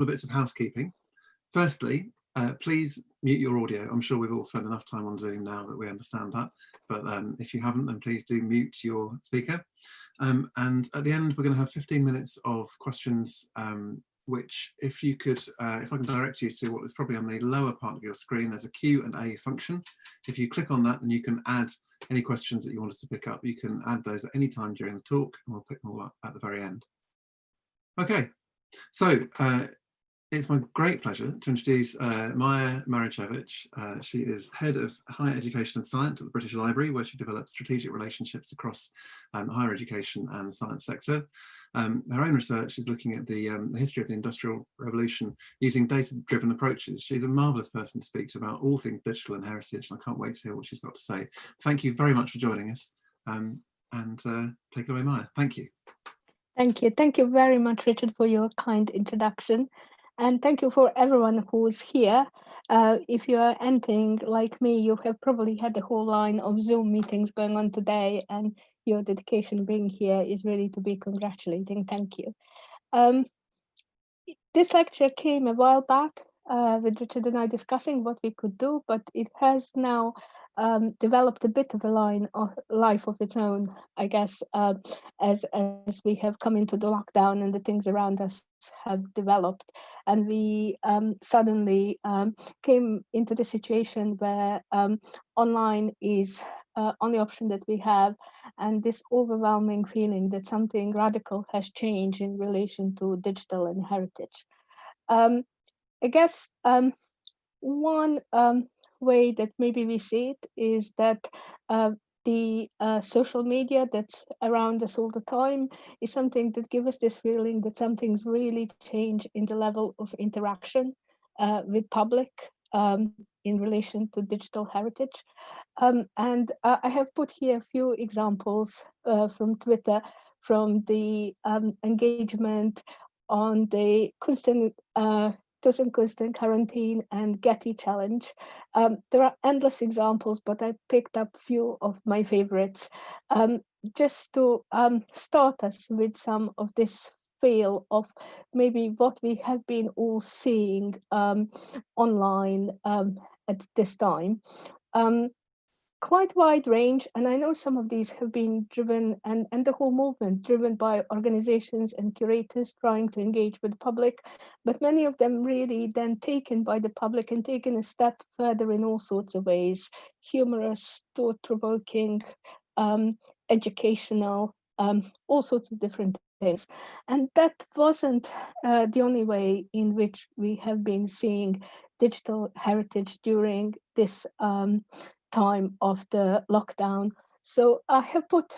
bits of housekeeping. Firstly, please mute your audio. I'm sure we've all spent enough time on Zoom now that we understand that, but if you haven't, then please do mute your speaker. And at the end, we're going to have 15 minutes of questions, which if you could, if I can direct you to what is probably on the lower part of your screen, there's a Q&A function. If you click on that, then you can add any questions that you want us to pick up. You can add those at any time during the talk, and we'll pick them all up at the very end. Okay, so it's my great pleasure to introduce Maja Maricevic. She is Head of Higher Education and Science at the British Library, where she develops strategic relationships across the higher education and science sector. Her own research is looking at the history of the Industrial Revolution using data-driven approaches. She's a marvellous person to speak to about all things digital and heritage, and I can't wait to hear what she's got to say. Thank you very much for joining us, and take it away, Maja. Thank you. Thank you. Thank you very much, Richard, for your kind introduction. And thank you for everyone who's here. If you are anything like me, you have probably had a whole line of Zoom meetings going on today, and your dedication being here is really to be congratulating. Thank you. This lecture came a while back with Richard and I discussing what we could do, but it has now developed a bit of a life of its own, I guess, as we have come into the lockdown and the things around us have developed, and we suddenly came into the situation where online is only option that we have, and this overwhelming feeling that something radical has changed in relation to digital and heritage. I guess one way that maybe we see it is that the social media that's around us all the time is something that gives us this feeling that something's really changed in the level of interaction with public in relation to digital heritage. And I have put here a few examples from Twitter, from the engagement on the constant quarantine and Getty challenge. There are endless examples, but I picked up a few of my favorites just to start us with some of this feel of maybe what we have been all seeing online at this time. Quite wide range, and I know some of these have been driven, and the whole movement driven by organizations and curators trying to engage with the public, but many of them really then taken by the public and taken a step further in all sorts of ways: humorous, thought-provoking, educational, all sorts of different things. And that wasn't the only way in which we have been seeing digital heritage during this time of the lockdown. So I have put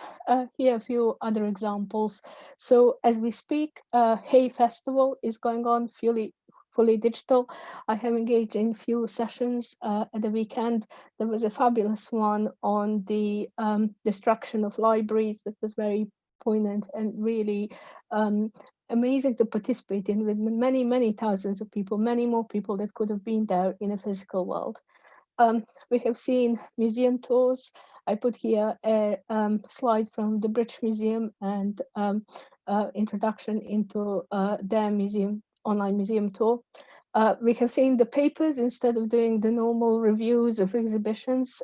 here a few other examples. So as we speak, Hey Festival is going on fully digital. I have engaged in few sessions at the weekend. There was a fabulous one on the destruction of libraries that was very poignant and really amazing to participate in, with many thousands of people, many more people that could have been there in a physical world. We have seen museum tours. I put here a slide from the British Museum and introduction into their online museum tour. We have seen the papers, instead of doing the normal reviews of exhibitions,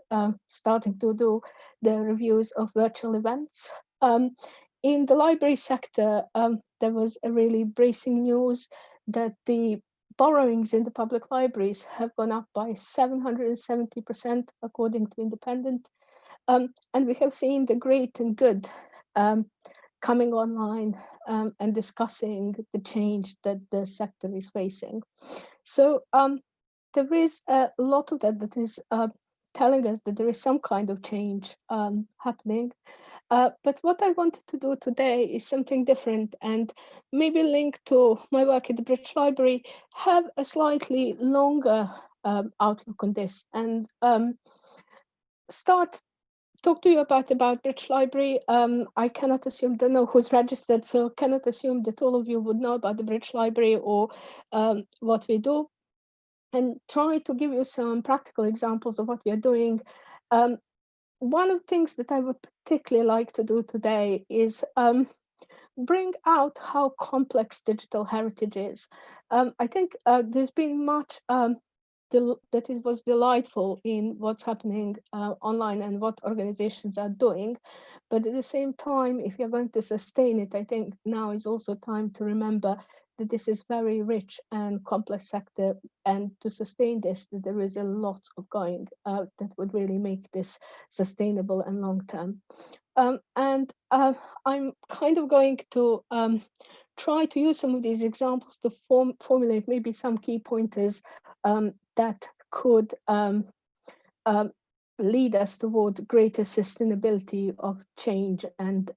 starting to do the reviews of virtual events. In the library sector, there was a really bracing news that the borrowings in the public libraries have gone up by 770%, according to Independent. And we have seen the great and good coming online and discussing the change that the sector is facing. So there is a lot of that is telling us that there is some kind of change happening. But what I wanted to do today is something different, and maybe linked to my work at the British Library, have a slightly longer outlook on this, and talk to you about British Library. I cannot assume, don't know who's registered, so cannot assume that all of you would know about the British Library or what we do, and try to give you some practical examples of what we are doing. One of the things that I would particularly like to do today is bring out how complex digital heritage is. I think there's been much that it was delightful in what's happening online and what organizations are doing. But at the same time, if you're going to sustain it, I think now is also time to remember that this is very rich and complex sector, and to sustain this, that there is a lot of going that would really make this sustainable and long term. And I'm kind of going to try to use some of these examples to formulate maybe some key pointers that could um, lead us toward greater sustainability of change and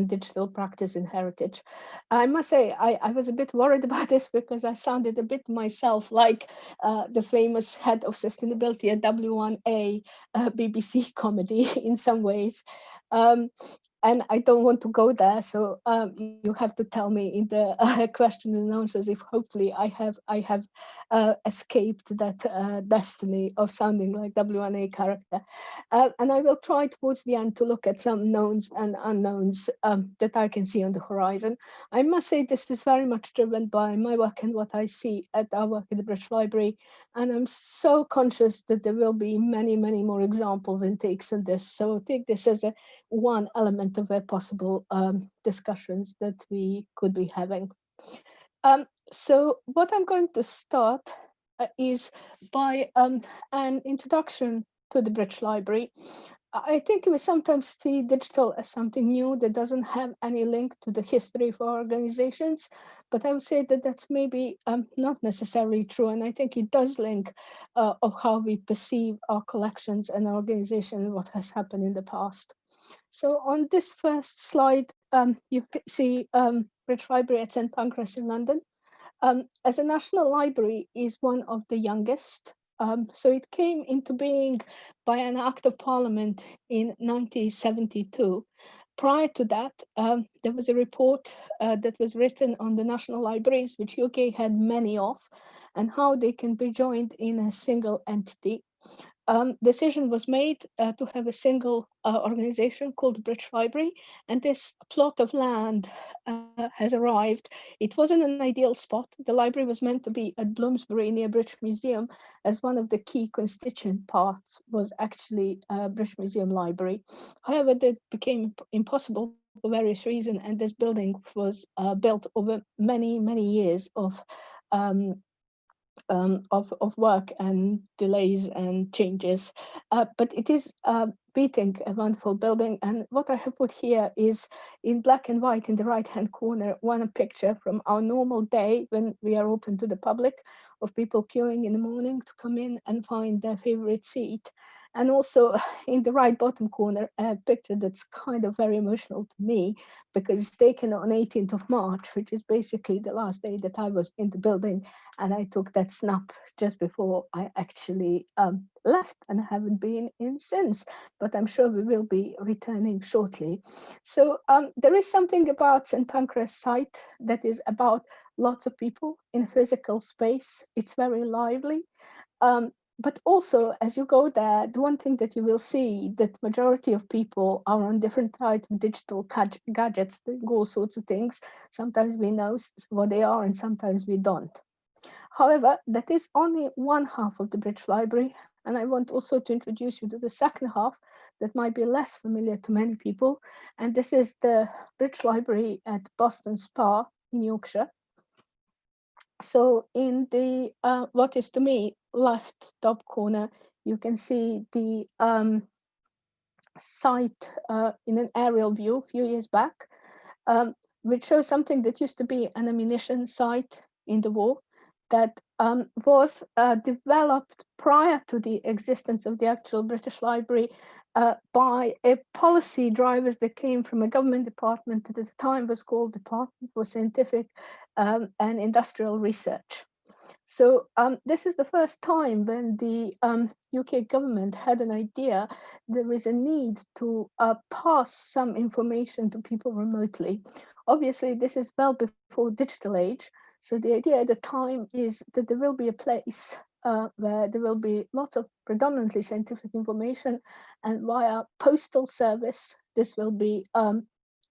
digital practice in heritage. I must say, I was a bit worried about this because I sounded a bit myself like the famous head of sustainability at W1A BBC comedy in some ways. Um, and I don't want to go there, so you have to tell me in the questions and answers if hopefully I have escaped that destiny of sounding like W1A character. And I will try towards the end to look at some knowns and unknowns that I can see on the horizon. I must say this is very much driven by my work and what I see at our work at the British Library. And I'm so conscious that there will be many, many more examples and takes on this. So take this as one element of a possible discussions that we could be having. So what I'm going to start is by an introduction to the British Library. I think we sometimes see digital as something new that doesn't have any link to the history of our organizations, but I would say that that's maybe not necessarily true, and I think it does link of how we perceive our collections and our organization and what has happened in the past. So on this first slide, you see British Library at St Pancras in London. As a national library is one of the youngest. So it came into being by an act of parliament in 1972. Prior to that, there was a report that was written on the national libraries, which UK had many of, and how they can be joined in a single entity. Decision was made to have a single organization called the British Library, and this plot of land has arrived. It wasn't an ideal spot. The library was meant to be at Bloomsbury near British Museum, as one of the key constituent parts was actually British Museum Library. However, that became impossible for various reasons, and this building was built over many, many years um, of work and delays and changes. But it is beating a wonderful building. And what I have put here is in black and white in the right-hand corner, one picture from our normal day when we are open to the public, of people queuing in the morning to come in and find their favorite seat. And also in the right bottom corner, a picture that's kind of very emotional to me because it's taken on 18th of March, which is basically the last day that I was in the building. And I took that snap just before I actually left, and I haven't been in since, but I'm sure we will be returning shortly. So there is something about St Pancras site that is about lots of people in physical space. It's very lively. But also, as you go there, the one thing that you will see that majority of people are on different types of digital gadgets, doing all sorts of things. Sometimes we know what they are and sometimes we don't. However, that is only one half of the British Library, and I want also to introduce you to the second half that might be less familiar to many people, and this is the British Library at Boston Spa in Yorkshire. So in the, what is to me, left top corner, you can see the site in an aerial view a few years back, which shows something that used to be an ammunition site in the war that was developed prior to the existence of the actual British Library by a policy drivers that came from a government department that at the time was called Department for Scientific and Industrial Research. So this is the first time when the UK government had an idea there is a need to pass some information to people remotely. Obviously, this is well before digital age. So the idea at the time is that there will be a place where there will be lots of predominantly scientific information, and via postal service, this will be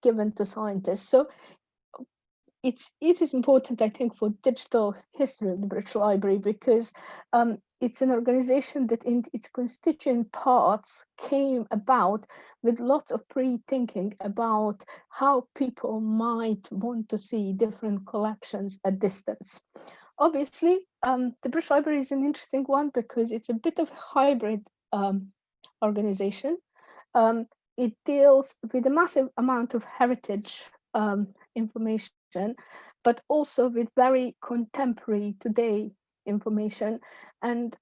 given to scientists. So it is important, I think, for digital history of the British Library, because it's an organization that in its constituent parts came about with lots of pre-thinking about how people might want to see different collections at distance. Obviously, the British Library is an interesting one because it's a bit of a hybrid organization. It deals with a massive amount of heritage information, but also with very contemporary today information. And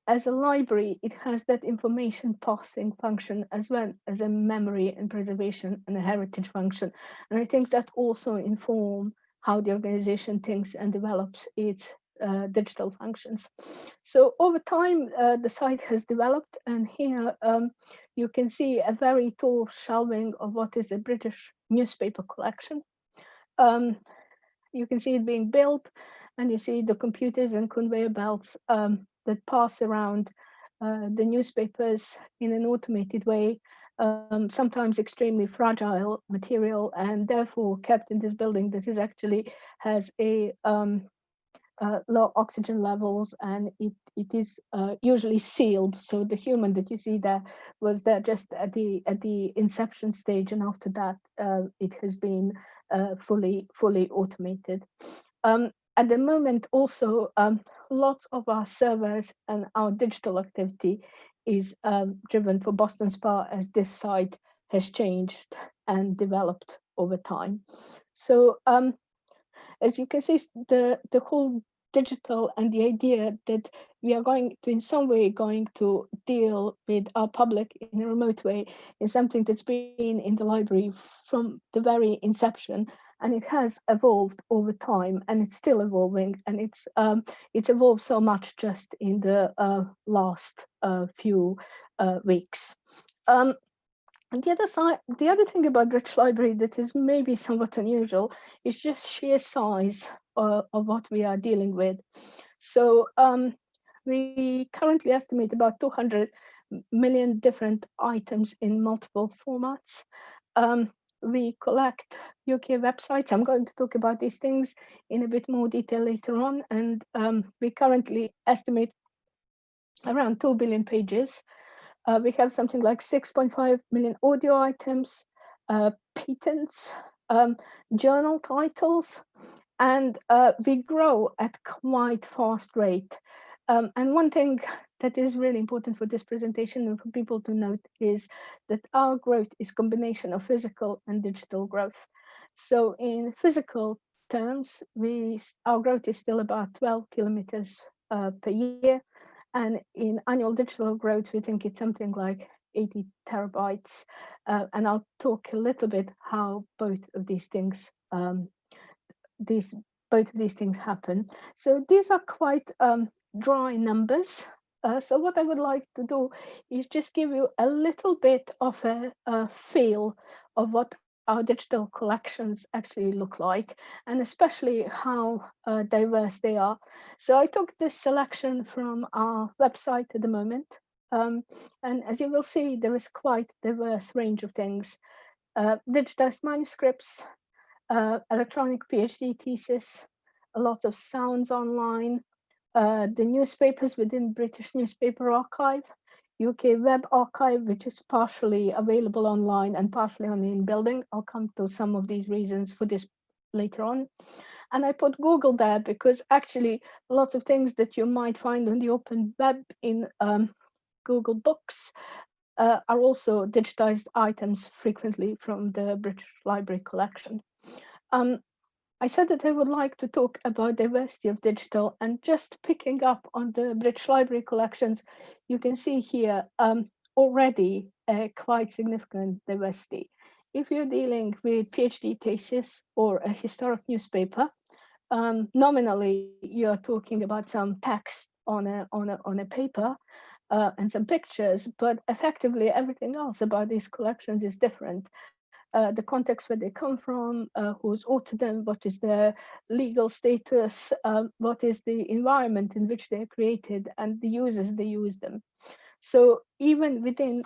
as a library, it has that information passing function as well as a memory and preservation and a heritage function. And I think that also inform how the organization thinks and develops its digital functions. So over time, the site has developed, and here you can see a very tall shelving of what is a British newspaper collection. You can see it being built, and you see the computers and conveyor belts that pass around the newspapers in an automated way, sometimes extremely fragile material, and therefore kept in this building that is actually has a low oxygen levels, and it is usually sealed. So the human that you see there was there just at the inception stage, and after that it has been fully automated. At the moment, also lots of our servers and our digital activity is driven for Boston Spa, as this site has changed and developed over time. So as you can see, the whole digital and the idea that we are going to, in some way, going to deal with our public in a remote way is something that's been in the library from the very inception, and it has evolved over time, and it's still evolving, and it's evolved so much just in the last few weeks. And the other thing about British Library that is maybe somewhat unusual is just sheer size of what we are dealing with. So we currently estimate about 200 million different items in multiple formats. We collect UK websites. I'm going to talk about these things in a bit more detail later on. And we currently estimate around 2 billion pages. We have something like 6.5 million audio items, patents, journal titles, and we grow at quite fast rate. And one thing that is really important for this presentation and for people to note is that our growth is a combination of physical and digital growth. So in physical terms, our growth is still about 12 kilometers per year. And in annual digital growth, we think it's something like 80 terabytes. And I'll talk a little bit how both of these things happen. So these are quite dry numbers. So what I would like to do is just give you a little bit of a feel of what our digital collections actually look like, and especially how diverse they are. So I took this selection from our website at the moment, and as you will see, there is quite a diverse range of things. Digitized manuscripts, electronic PhD thesis, a lot of sounds online, the newspapers within British Newspaper Archive, UK Web Archive, which is partially available online and partially on the in-building. I'll come to some of these reasons for this later on. And I put Google there because actually lots of things that you might find on the open web in Google Books are also digitized items frequently from the British Library collection. I said that I would like to talk about diversity of digital, and just picking up on the British Library collections, you can see here already a quite significant diversity. If you're dealing with PhD thesis or a historic newspaper, nominally you're talking about some text on a paper and some pictures, but effectively everything else about these collections is different. The context where they come from, who's authored them, what is their legal status, what is the environment in which they're created, and the users they use them. So even within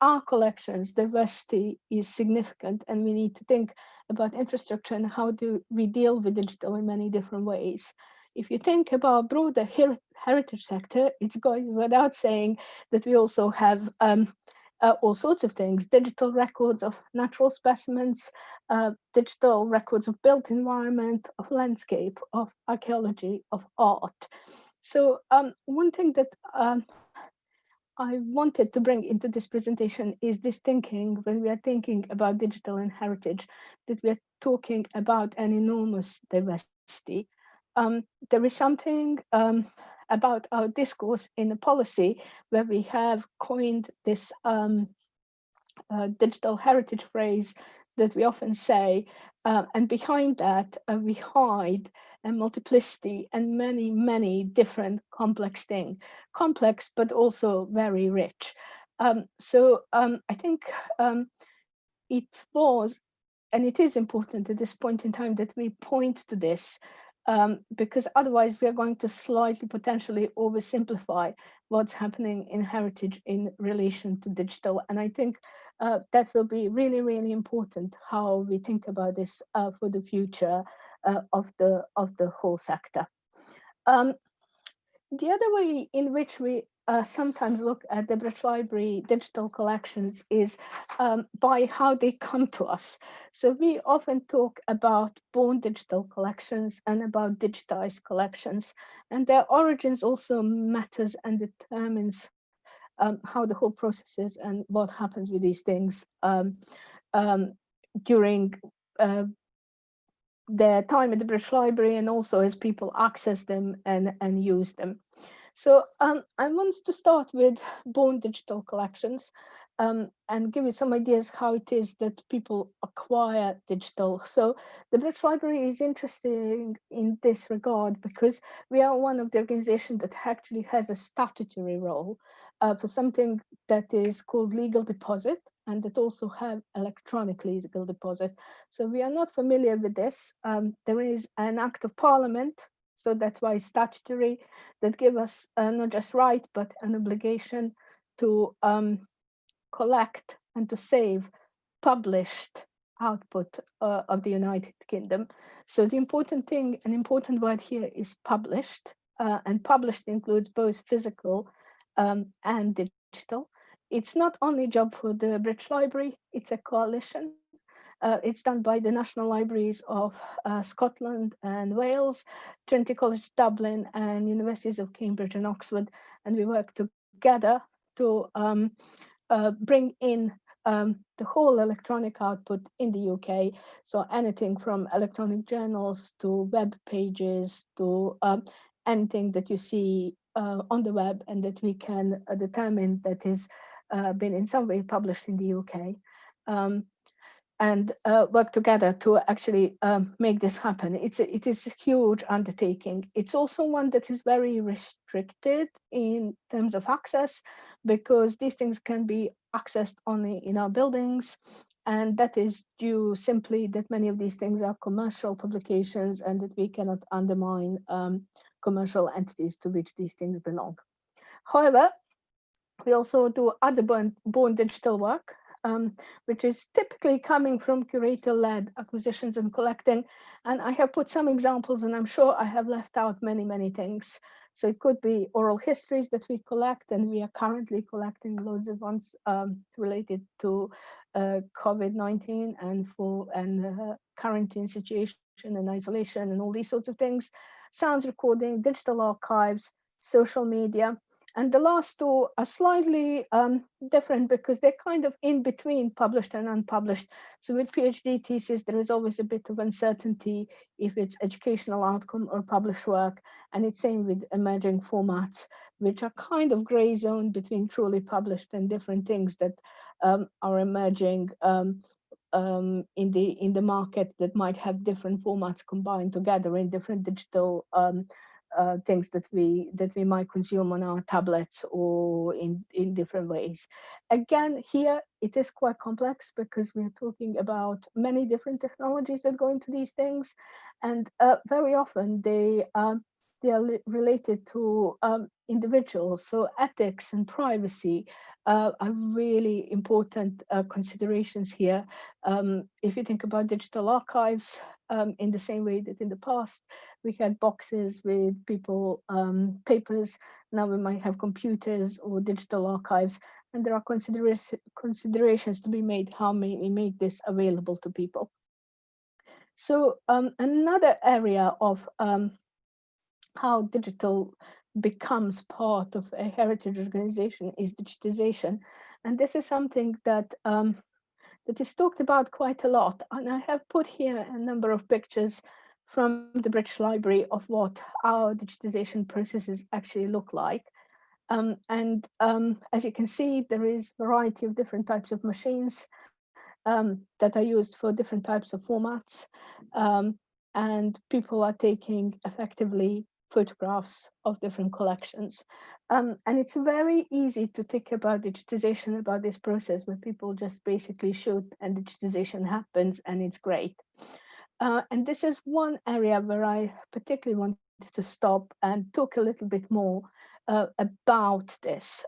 our collections, diversity is significant, and we need to think about infrastructure and how do we deal with digital in many different ways. If you think about broader heritage sector, it's going without saying that we also have all sorts of things: digital records of natural specimens, digital records of built environment, of landscape, of archaeology, of art. So one thing that I wanted to bring into this presentation is this thinking when we are thinking about digital and heritage, that we are talking about an enormous diversity. There is something about our discourse in the policy where we have coined this digital heritage phrase that we often say, and behind that we hide a multiplicity and many, many different complex things, complex but also very rich. I think it was, and it is important at this point in time that we point to this, because otherwise we are going to slightly potentially oversimplify what's happening in heritage in relation to digital. And I think that will be really, really important how we think about this for the future of the whole sector. The other way in which we sometimes look at the British Library digital collections is by how they come to us. So we often talk about born digital collections and about digitized collections, and their origins also matters and determines how the whole process is and what happens with these things during their time at the British Library, and also as people access them and use them. So I want to start with born digital collections and give you some ideas how it is that people acquire digital. So the British Library is interesting in this regard because we are one of the organizations that actually has a statutory role for something that is called legal deposit, and that also have electronic legal deposit. So we are not familiar with this. There is an Act of Parliament, so that's why it's statutory, that give us not just right, but an obligation to collect and to save published output of the United Kingdom. So the important thing, an important word here is published, and published includes both physical and digital. It's not only a job for the British Library, it's a coalition. It's done by the National Libraries of Scotland and Wales, Trinity College Dublin, and Universities of Cambridge and Oxford. And we work together to bring in the whole electronic output in the UK. So anything from electronic journals to web pages to anything that you see on the web and that we can determine that is been in some way published in the UK. And work together to actually make this happen. It is a huge undertaking. It's also one that is very restricted in terms of access, because these things can be accessed only in our buildings. And that is due simply that many of these things are commercial publications and that we cannot undermine commercial entities to which these things belong. However, we also do other born digital work, which is typically coming from curator-led acquisitions and collecting. And I have put some examples, and I'm sure I have left out many, many things. So it could be oral histories that we collect, and we are currently collecting loads of ones related to COVID-19 and quarantine situation and isolation and all these sorts of things. Sounds recording, digital archives, social media. And the last two are slightly different because they're kind of in between published and unpublished. So with PhD thesis, there is always a bit of uncertainty if it's educational outcome or published work. And it's same with emerging formats, which are kind of gray zone between truly published and different things that are emerging in the market that might have different formats combined together in different digital things that we might consume on our tablets or in different ways. Again, here it is quite complex because we're talking about many different technologies that go into these things, and very often they are related to individuals, so ethics and privacy, are really important considerations here. If you think about digital archives, in the same way that in the past we had boxes with people papers, now we might have computers or digital archives, and there are considerations to be made how may we make this available to people. So another area of how digital becomes part of a heritage organization is digitization. And this is something that that is talked about quite a lot. And I have put here a number of pictures from the British Library of what our digitization processes actually look like. As you can see, there is a variety of different types of machines that are used for different types of formats. And people are taking effectively photographs of different collections. And it's very easy to think about digitization, about this process where people just basically shoot and digitization happens and it's great. And this is one area where I particularly wanted to stop and talk a little bit more about this.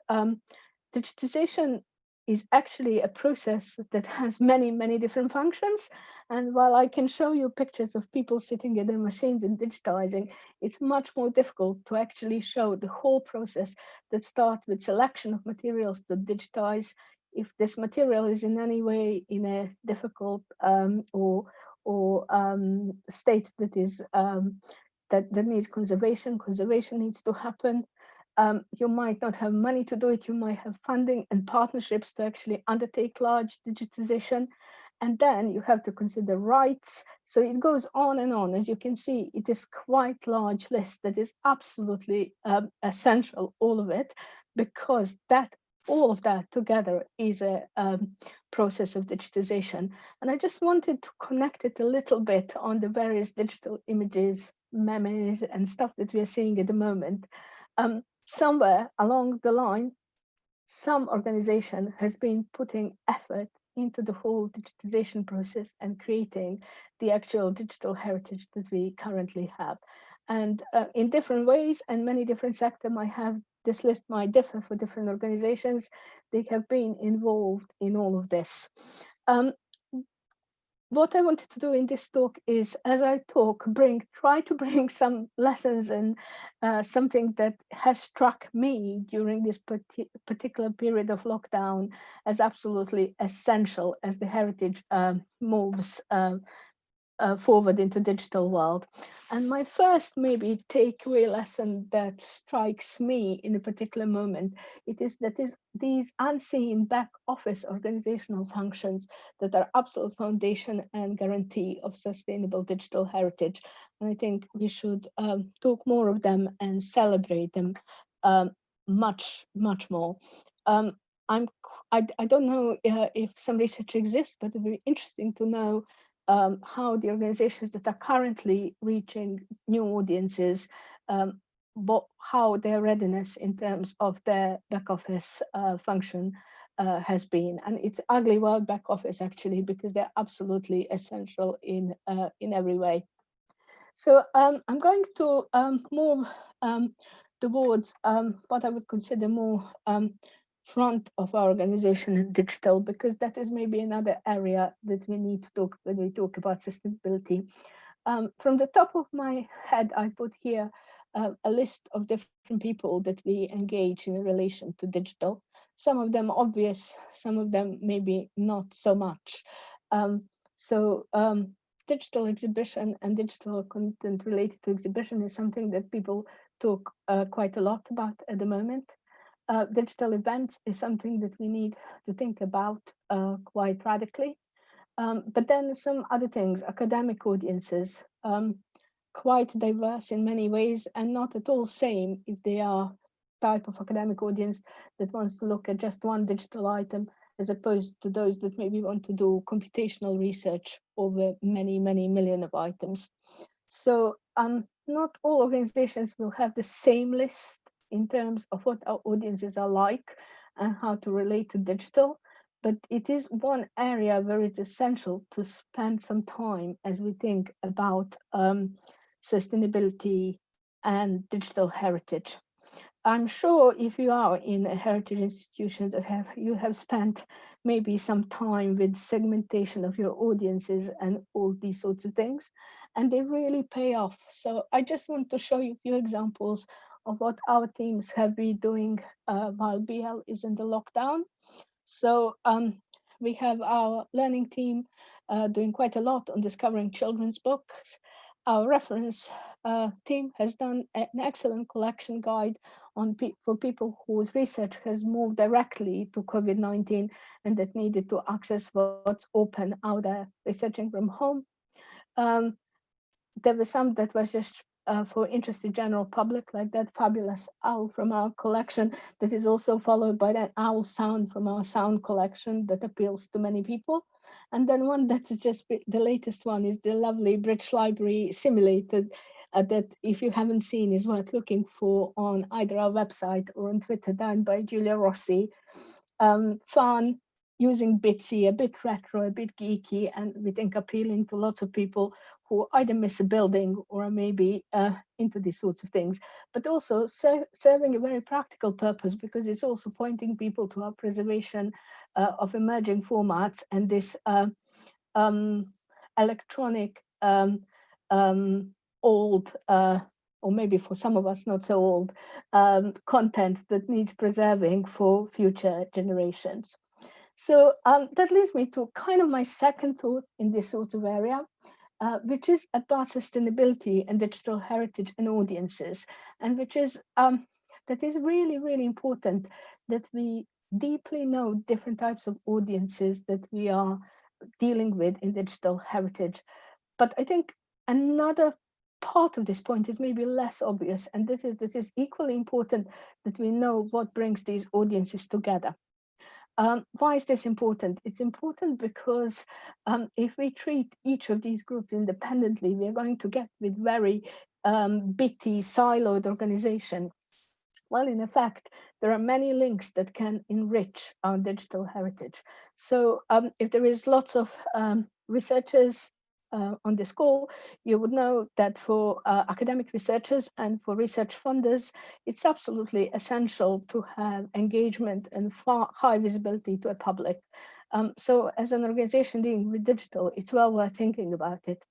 Digitization is actually a process that has many, many different functions. And while I can show you pictures of people sitting at their machines and digitizing, it's much more difficult to actually show the whole process that starts with selection of materials to digitize. If this material is in any way in a difficult or state that is that needs conservation needs to happen. You might not have money to do it, you might have funding and partnerships to actually undertake large digitization. And then you have to consider rights. So it goes on and on. As you can see, it is quite large list that is absolutely essential, all of it, because all of that together is a process of digitization. And I just wanted to connect it a little bit on the various digital images, memes, and stuff that we are seeing at the moment. Somewhere along the line, some organization has been putting effort into the whole digitization process and creating the actual digital heritage that we currently have. And in different ways, and many different sectors might have, this list might differ for different organizations, they have been involved in all of this. What I wanted to do in this talk is, as I talk, try to bring some lessons and something that has struck me during this particular period of lockdown as absolutely essential as the heritage moves forward into digital world. And my first maybe takeaway lesson that strikes me in a particular moment, it is that these unseen back office organizational functions that are absolute foundation and guarantee of sustainable digital heritage. And I think we should talk more of them and celebrate them much, much more. I don't know if some research exists, but it would be interesting to know how the organizations that are currently reaching new audiences, how their readiness in terms of their back office function has been. And it's ugly word, back office, actually, because they're absolutely essential in every way. So I'm going to move towards what I would consider more front of our organization in digital, because that is maybe another area that we need to talk when we talk about sustainability. From the top of my head, I put here a list of different people that we engage in relation to digital. Some of them obvious, some of them maybe not so much. Digital exhibition and digital content related to exhibition is something that people talk quite a lot about at the moment. Digital events is something that we need to think about quite radically. But then some other things, academic audiences, quite diverse in many ways and not at all same if they are type of academic audience that wants to look at just one digital item as opposed to those that maybe want to do computational research over many, many million of items. So not all organizations will have the same list in terms of what our audiences are like and how to relate to digital, but it is one area where it's essential to spend some time as we think about sustainability and digital heritage. I'm sure if you are in a heritage institution that you have spent maybe some time with segmentation of your audiences and all these sorts of things, and they really pay off. So I just want to show you a few examples of what our teams have been doing while BL is in the lockdown. So we have our learning team doing quite a lot on discovering children's books. Our reference team has done an excellent collection guide for people whose research has moved directly to COVID-19 and that needed to access what's open out there, researching from home. Um, there was some that was just for interested general public, like that fabulous owl from our collection that is also followed by that owl sound from our sound collection that appeals to many people. And then one that's just the latest one is the lovely British Library simulated that if you haven't seen is worth looking for on either our website or on Twitter, done by Julia Rossi. Fun, using Bitsy, a bit retro, a bit geeky, and we think appealing to lots of people who either miss a building or are maybe into these sorts of things, but also serving a very practical purpose because it's also pointing people to our preservation of emerging formats and this um, electronic old or maybe for some of us not so old, content that needs preserving for future generations. So that leads me to kind of my second thought in this sort of area, which is about sustainability and digital heritage and audiences, and which is that is really, really important that we deeply know different types of audiences that we are dealing with in digital heritage. But I think another part of this point is maybe less obvious, and this is equally important that we know what brings these audiences together. Why is this important? It's important because if we treat each of these groups independently, we are going to get with very bitty, siloed organization. Well, in effect, there are many links that can enrich our digital heritage. So if there is lots of researchers on this call, you would know that for academic researchers and for research funders, it's absolutely essential to have engagement and high visibility to a public. So as an organization dealing with digital, it's well worth thinking about it.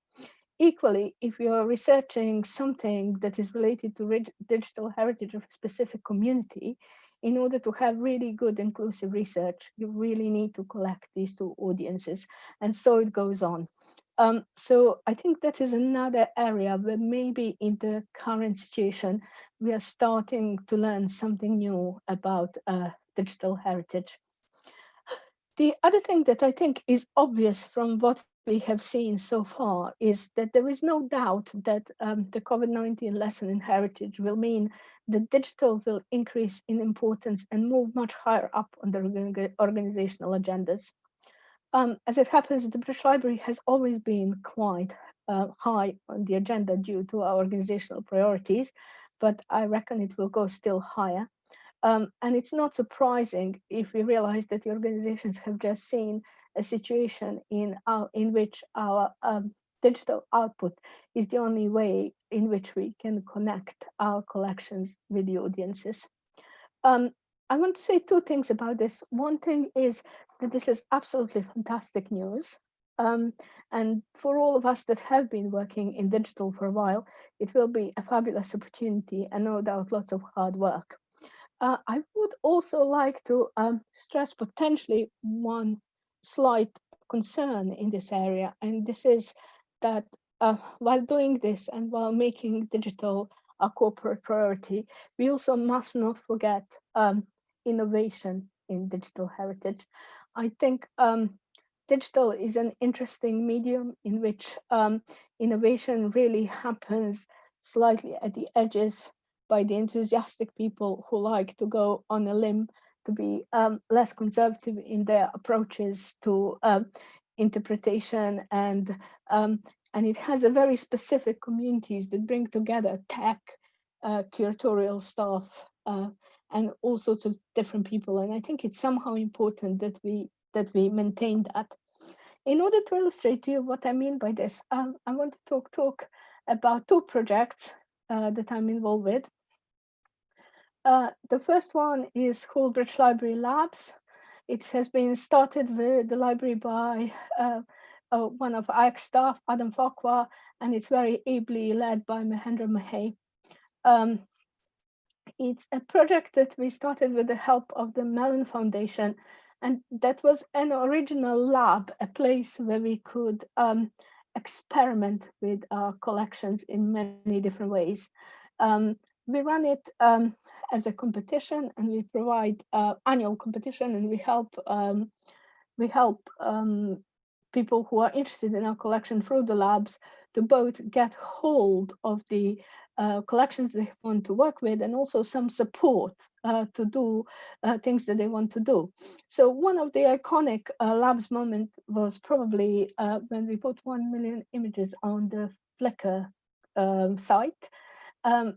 Equally, if you're researching something that is related to digital heritage of a specific community, in order to have really good inclusive research, you really need to collect these two audiences. And so it goes on. So I think that is another area where maybe in the current situation, we are starting to learn something new about digital heritage. The other thing that I think is obvious from what we have seen so far is that there is no doubt that the COVID-19 lesson in heritage will mean that digital will increase in importance and move much higher up on the organizational agendas. As it happens, the British Library has always been quite high on the agenda due to our organizational priorities, but I reckon it will go still higher. And it's not surprising if we realize that the organizations have just seen a situation in which our digital output is the only way in which we can connect our collections with the audiences. Um, I want to say two things about this. One thing is that this is absolutely fantastic news. Um, and for all of us that have been working in digital for a while, it will be a fabulous opportunity and no doubt lots of hard work. I would also like to stress potentially one slight concern in this area, and this is that while doing this and while making digital a corporate priority, we also must not forget innovation in digital heritage. I think digital is an interesting medium in which innovation really happens slightly at the edges by the enthusiastic people who like to go on a limb to be less conservative in their approaches to interpretation and it has a very specific communities that bring together tech, curatorial staff, and all sorts of different people. And I think it's somehow important that we maintain that. In order to illustrate to you what I mean by this, I want to talk about two projects that I'm involved with. The first one is called British Library Labs. It has been started with the library by one of AIC staff, Adam Farquhar, and it's very ably led by Mahendra Mahey. It's a project that we started with the help of the Mellon Foundation, and that was an original lab, a place where we could experiment with our collections in many different ways. We run it as a competition, and we provide annual competition, and we help people who are interested in our collection through the labs to both get hold of the collections they want to work with, and also some support to do things that they want to do. So one of the iconic labs moment was probably when we put 1 million images on the Flickr site,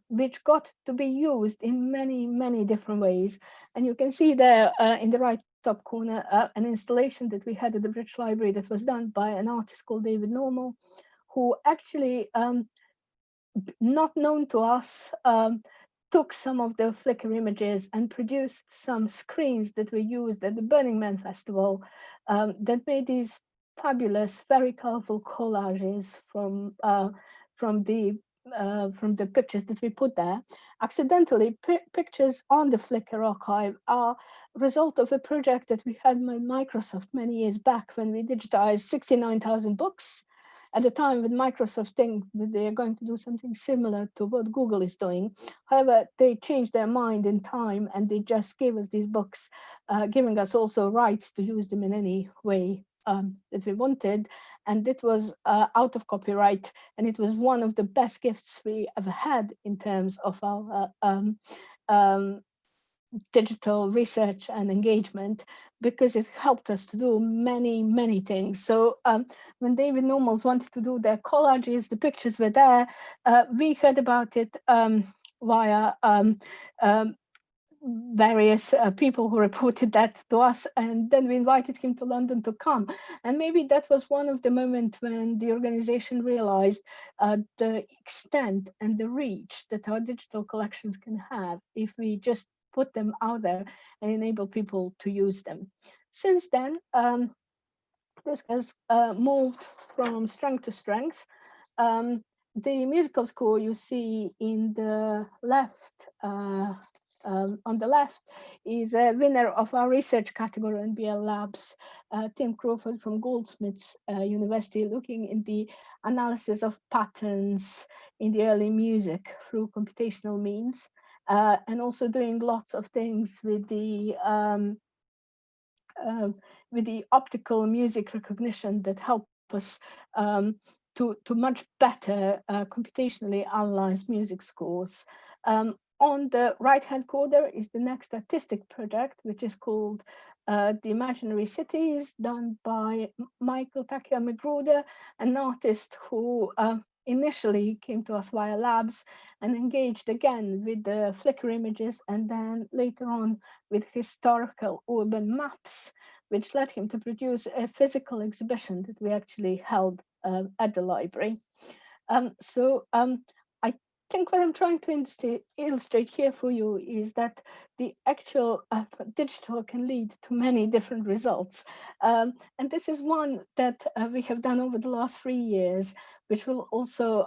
which got to be used in many different ways. And you can see there in the right top corner an installation that we had at the British Library that was done by an artist called David Normal, who actually, not known to us, took some of the Flickr images and produced some screens that were used at the Burning Man Festival that made these fabulous, very colorful collages from the pictures that we put there. Accidentally, pictures on the Flickr archive are a result of a project that we had with Microsoft many years back when we digitized 69,000 books. At the time, with Microsoft think that they are going to do something similar to what Google is doing. However, they changed their mind in time, and they just gave us these books, giving us also rights to use them in any way that we wanted. And it was out of copyright, and it was one of the best gifts we ever had in terms of our digital research and engagement, because it helped us to do many things. So when David Normals wanted to do their collages, the pictures were there. We heard about it via various people who reported that to us, and then we invited him to London to come. And maybe that was one of the moments when the organization realized the extent and the reach that our digital collections can have if we just put them out there and enable people to use them. Since then, this has moved from strength to strength. The musical score you see in the left, on the left, is a winner of our research category in BL Labs, Tim Crawford from Goldsmiths University, looking in the analysis of patterns in the early music through computational means, and also doing lots of things with the optical music recognition that help us to much better computationally analyze music scores. On the right-hand corner is the next artistic project, which is called The Imaginary Cities, done by Michael Takia Magruder, an artist who initially came to us via labs and engaged again with the Flickr images, and then later on with historical urban maps, which led him to produce a physical exhibition that we actually held at the library. I think what I'm trying to illustrate here for you is that the actual digital can lead to many different results. And this is one that we have done over the last 3 years, which will also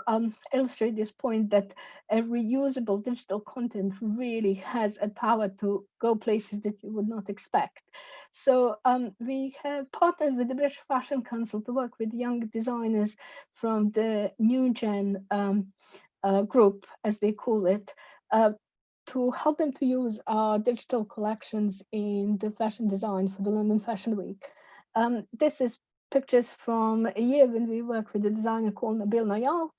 illustrate this point that reusable digital content really has a power to go places that you would not expect. So we have partnered with the British Fashion Council to work with young designers from the Newgen Group, as they call it, to help them to use our digital collections in the fashion design for the London Fashion Week. This is pictures from a year when we worked with a designer called Nabil Nayal.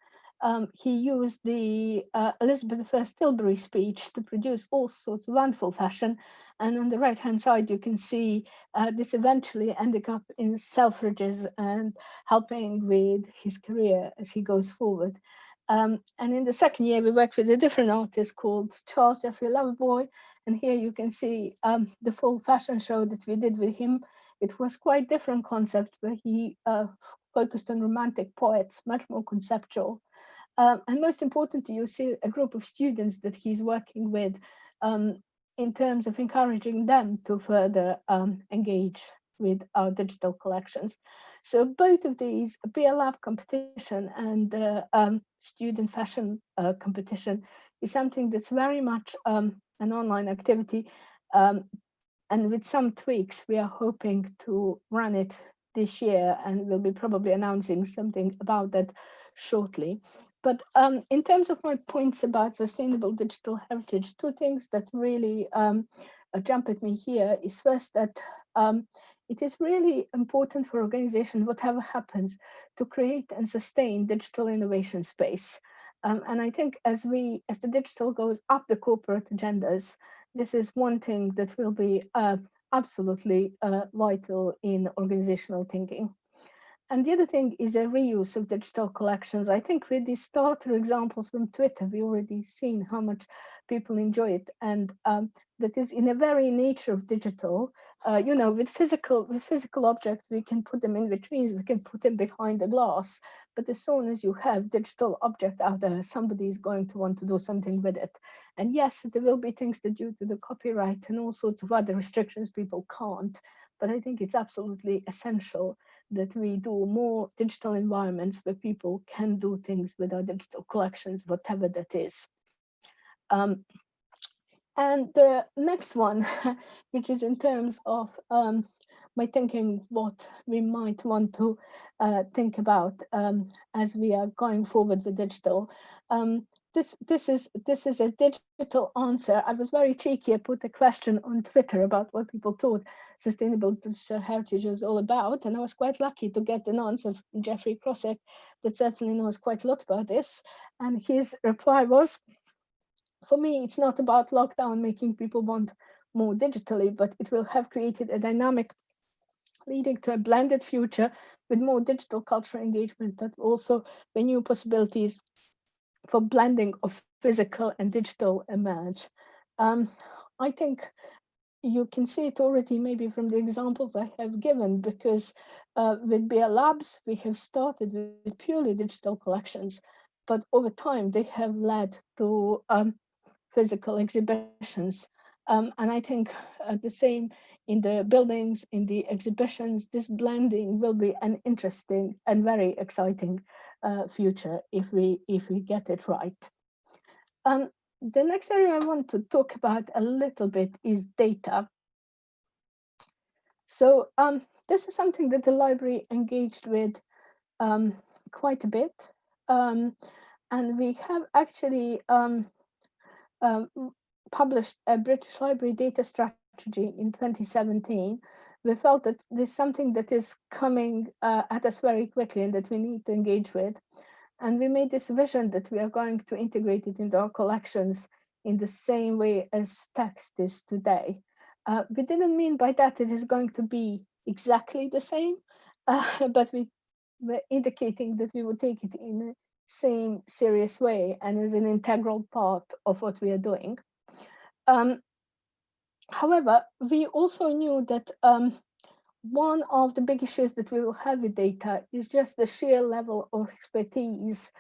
He used the Elizabeth I Tilbury speech to produce all sorts of wonderful fashion. And on the right-hand side, you can see this eventually ended up in Selfridges and helping with his career as he goes forward. And in the second year, we worked with a different artist called Charles Jeffrey Loverboy. And here you can see the full fashion show that we did with him. It was quite different concept, where he focused on romantic poets, much more conceptual. And most importantly, you see a group of students that he's working with in terms of encouraging them to further engage with our digital collections. So both of these, Beer Lab competition and the student fashion competition, is something that's very much an online activity. And with some tweaks, we are hoping to run it this year, and we'll be probably announcing something about that shortly. But in terms of my points about sustainable digital heritage, two things that really jump at me here is first that it is really important for organizations, whatever happens, to create and sustain digital innovation space. And I think as the digital goes up the corporate agendas, this is one thing that will be absolutely vital in organizational thinking. And the other thing is a reuse of digital collections. I think with the starter examples from Twitter, we already seen how much people enjoy it, and that is in the very nature of digital. With physical objects, we can put them in vitrines, we can put them behind the glass. But as soon as you have digital object out there, somebody is going to want to do something with it. And yes, there will be things that due to the copyright and all sorts of other restrictions, people can't. But I think it's absolutely essential that we do more digital environments where people can do things with our digital collections, whatever that is. And the next one, which is in terms of my thinking, what we might want to think about as we are going forward with digital. This is a digital answer. I was very cheeky. I put a question on Twitter about what people thought sustainable digital heritage is all about, and I was quite lucky to get an answer from Jeffrey Krosek that certainly knows quite a lot about this. And his reply was, for me, it's not about lockdown making people want more digitally, but it will have created a dynamic leading to a blended future with more digital cultural engagement that also the new possibilities for blending of physical and digital emerge. I think you can see it already maybe from the examples I have given, because with Beer Labs, we have started with purely digital collections, but over time they have led to physical exhibitions. And I think the same in the buildings, in the exhibitions, this blending will be an interesting and very exciting future if we get it right. The next area I want to talk about a little bit is data. So this is something that the library engaged with quite a bit. And we have actually published a British Library data strategy in 2017. We felt that there's something that is coming at us very quickly and that we need to engage with. And we made this vision that we are going to integrate it into our collections in the same way as text is today. We didn't mean by that it is going to be exactly the same, but we were indicating that we would take it in the same serious way and as an integral part of what we are doing. However, we also knew that one of the big issues that we will have with data is just the sheer level of expertise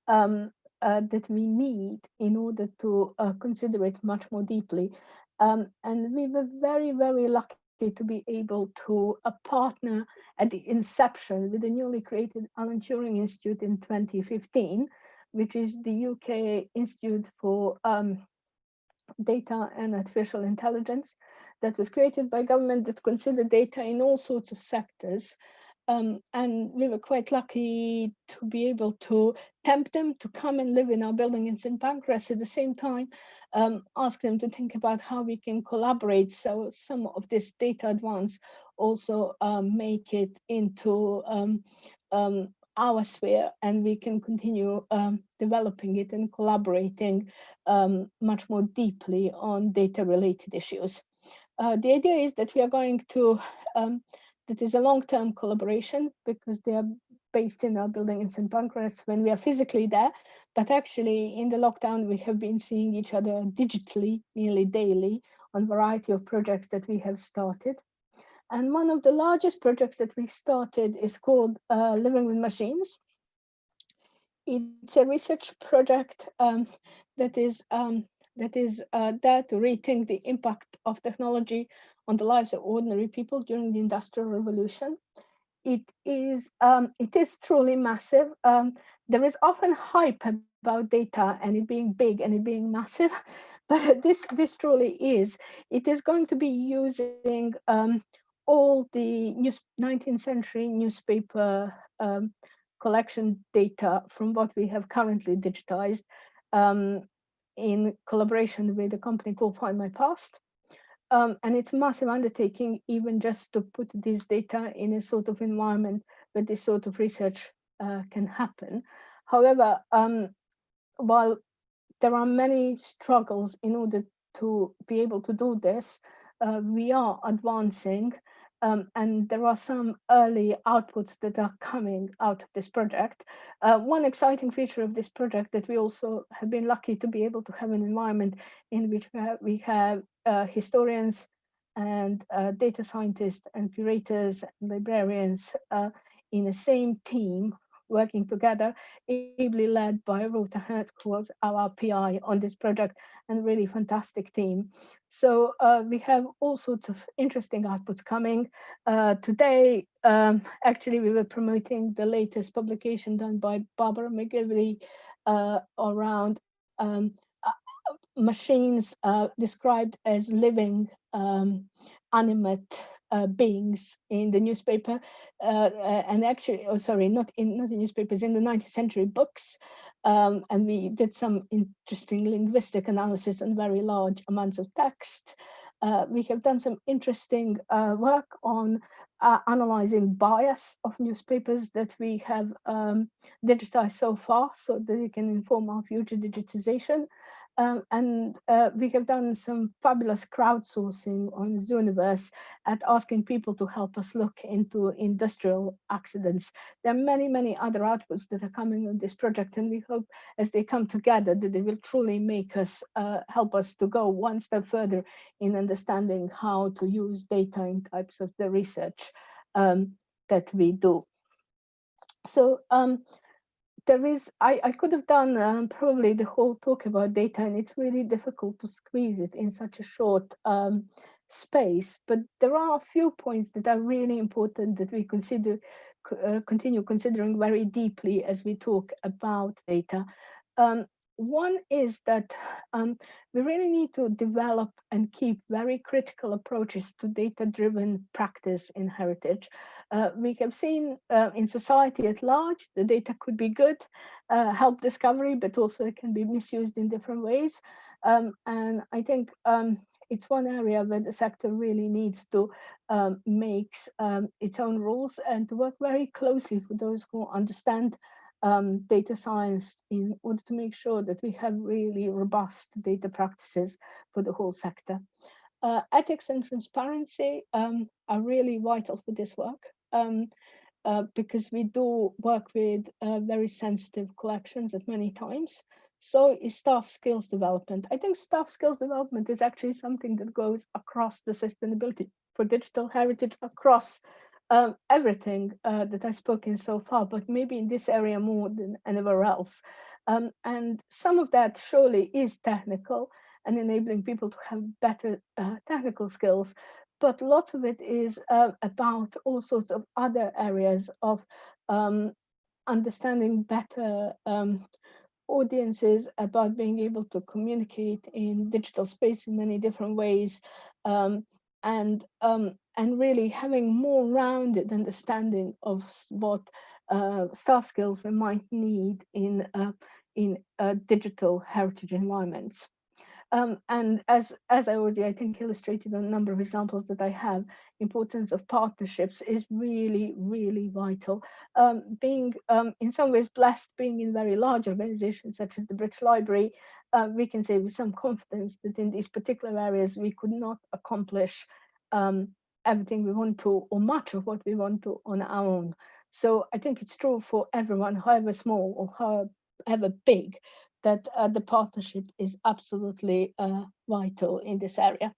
that we need in order to consider it much more deeply. And we were very, very lucky to be able to partner at the inception with the newly created Alan Turing Institute in 2015, which is the UK Institute for Data and Artificial Intelligence, that was created by government that considered data in all sorts of sectors. And we were quite lucky to be able to tempt them to come and live in our building in St. Pancras at the same time, ask them to think about how we can collaborate. So some of this data advance also make it into our sphere, and we can continue developing it and collaborating much more deeply on data related issues. The idea is that we are going to, that is a long-term collaboration because they are based in our building in St. Pancras when we are physically there, but actually in the lockdown, we have been seeing each other digitally nearly daily on a variety of projects that we have started. And one of the largest projects that we started is called Living with Machines. It's a research project that is that is there to rethink the impact of technology on the lives of ordinary people during the Industrial Revolution. It is truly massive. There is often hype about data and it being big and it being massive, but this truly is. It is going to be using all the 19th century newspaper collection data from what we have currently digitized um, in collaboration with a company called Find My Past. And it's a massive undertaking, even just to put this data in a sort of environment where this sort of research can happen. However, while there are many struggles in order to be able to do this, we are advancing. And there are some early outputs that are coming out of this project. One exciting feature of this project that we also have been lucky to be able to have an environment in which we have historians and data scientists and curators and librarians in the same team working together, ably led by Rota Hurt, who was our PI on this project, and really fantastic team. So we have all sorts of interesting outputs coming. Today, actually, we were promoting the latest publication done by Barbara McGilvey around machines described as living animate beings in the newspaper, and actually, oh sorry, not the newspapers, in the 19th century books, and we did some interesting linguistic analysis on very large amounts of text. We have done some interesting work on analyzing bias of newspapers that we have digitized so far, so that it can inform our future digitization. And we have done some fabulous crowdsourcing on Zooniverse at asking people to help us look into industrial accidents. There are many, many other outputs that are coming on this project, and we hope as they come together that they will truly make us, help us to go one step further in understanding how to use data in types of the research that we do. So there is, I could have done probably the whole talk about data, and it's really difficult to squeeze it in such a short space. But there are a few points that are really important that we continue considering very deeply as we talk about data. One is that we really need to develop and keep very critical approaches to data-driven practice in heritage. We have seen in society at large, the data could be good, help discovery, but also it can be misused in different ways. And I think it's one area where the sector really needs to make its own rules and to work very closely for those who understand data science in order to make sure that we have really robust data practices for the whole sector. Ethics and transparency are really vital for this work because we do work with very sensitive collections at many times. So is staff skills development. I think staff skills development is actually something that goes across the sustainability for digital heritage, across everything that I've spoken so far, but maybe in this area more than anywhere else. And some of that surely is technical and enabling people to have better technical skills, but lots of it is about all sorts of other areas of understanding better audiences, about being able to communicate in digital space in many different ways, and really having more rounded understanding of what staff skills we might need in digital heritage environments. And as I already, I think, illustrated on a number of examples that I have, importance of partnerships is really, really vital. Being in some ways blessed, being in very large organizations such as the British Library, we can say with some confidence that in these particular areas we could not accomplish everything we want to, or much of what we want to, on our own. So I think it's true for everyone, however small or however big, that the partnership is absolutely vital in this area.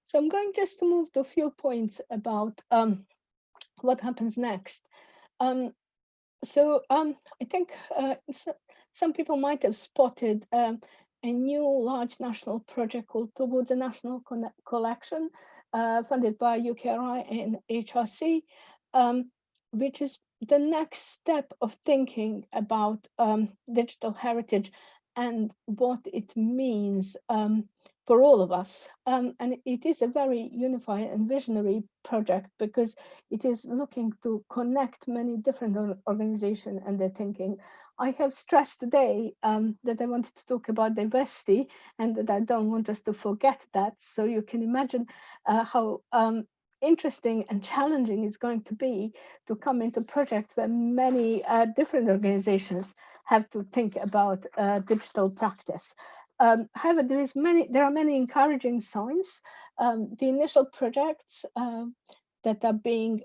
So I'm going just to move to a few points about what happens next. I think some people might have spotted a new large national project called Towards a National Collection, funded by UKRI and HRC, which is the next step of thinking about digital heritage and what it means for all of us. And it is a very unified and visionary project because it is looking to connect many different organizations and their thinking. I have stressed today that I wanted to talk about diversity and that I don't want us to forget that. So you can imagine how interesting and challenging it's going to be to come into a project where many different organizations have to think about digital practice. However, there are many encouraging signs. The initial projects that are being